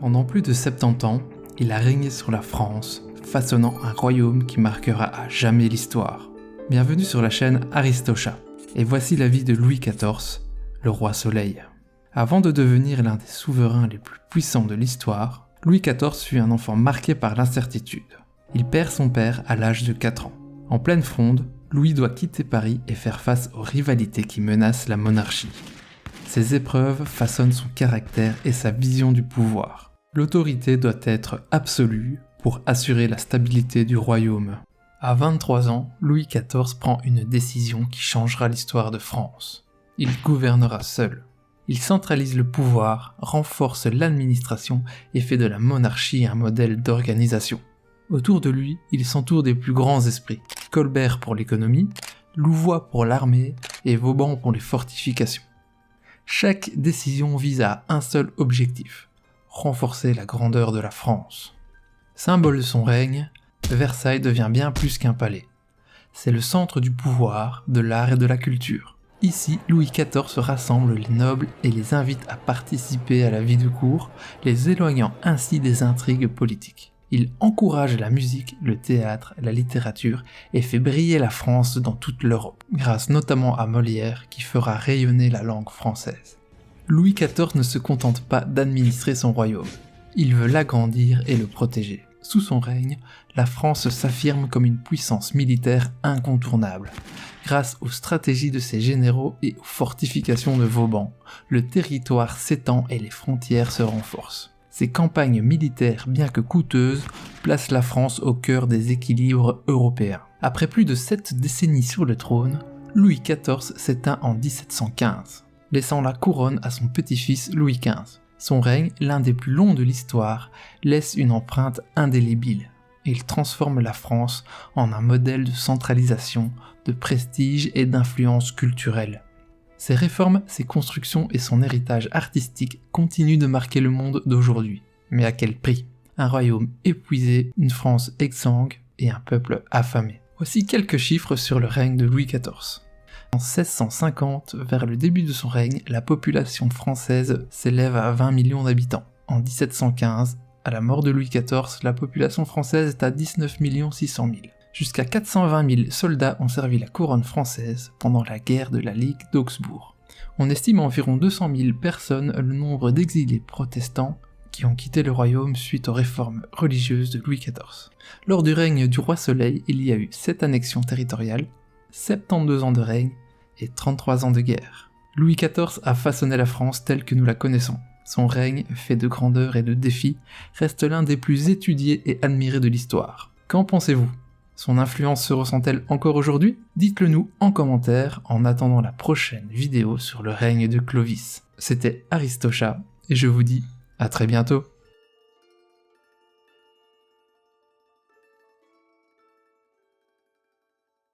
Pendant plus de 70 ans, il a régné sur la France, façonnant un royaume qui marquera à jamais l'histoire. Bienvenue sur la chaîne Aristocha, et voici la vie de Louis XIV, le roi Soleil. Avant de devenir l'un des souverains les plus puissants de l'histoire, Louis XIV fut un enfant marqué par l'incertitude. Il perd son père à l'âge de 4 ans. En pleine fronde, Louis doit quitter Paris et faire face aux rivalités qui menacent la monarchie. Ces épreuves façonnent son caractère et sa vision du pouvoir. L'autorité doit être absolue pour assurer la stabilité du royaume. À 23 ans, Louis XIV prend une décision qui changera l'histoire de France. Il gouvernera seul. Il centralise le pouvoir, renforce l'administration et fait de la monarchie un modèle d'organisation. Autour de lui, il s'entoure des plus grands esprits. Colbert pour l'économie, Louvois pour l'armée et Vauban pour les fortifications. Chaque décision vise à un seul objectif, renforcer la grandeur de la France. Symbole de son règne, Versailles devient bien plus qu'un palais. C'est le centre du pouvoir, de l'art et de la culture. Ici, Louis XIV rassemble les nobles et les invite à participer à la vie de cour, les éloignant ainsi des intrigues politiques. Il encourage la musique, le théâtre, la littérature et fait briller la France dans toute l'Europe, grâce notamment à Molière qui fera rayonner la langue française. Louis XIV ne se contente pas d'administrer son royaume, il veut l'agrandir et le protéger. Sous son règne, la France s'affirme comme une puissance militaire incontournable. Grâce aux stratégies de ses généraux et aux fortifications de Vauban, le territoire s'étend et les frontières se renforcent. Ces campagnes militaires, bien que coûteuses, placent la France au cœur des équilibres européens. Après plus de 7 décennies sur le trône, Louis XIV s'éteint en 1715. Laissant la couronne à son petit-fils Louis XV. Son règne, l'un des plus longs de l'histoire, laisse une empreinte indélébile. Il transforme la France en un modèle de centralisation, de prestige et d'influence culturelle. Ses réformes, ses constructions et son héritage artistique continuent de marquer le monde d'aujourd'hui. Mais à quel prix ? Un royaume épuisé, une France exsangue et un peuple affamé. Voici quelques chiffres sur le règne de Louis XIV. En 1650, vers le début de son règne, la population française s'élève à 20 millions d'habitants. En 1715, à la mort de Louis XIV, la population française est à 19 600 000. Jusqu'à 420 000 soldats ont servi la couronne française pendant la guerre de la Ligue d'Augsbourg. On estime à environ 200 000 personnes le nombre d'exilés protestants qui ont quitté le royaume suite aux réformes religieuses de Louis XIV. Lors du règne du roi Soleil, il y a eu 7 annexions territoriales, 72 ans de règne et 33 ans de guerre. Louis XIV a façonné la France telle que nous la connaissons. Son règne, fait de grandeur et de défis, reste l'un des plus étudiés et admirés de l'histoire. Qu'en pensez-vous ? Son influence se ressent-elle encore aujourd'hui ? Dites-le nous en commentaire en attendant la prochaine vidéo sur le règne de Clovis. C'était Aristocha et je vous dis à très bientôt.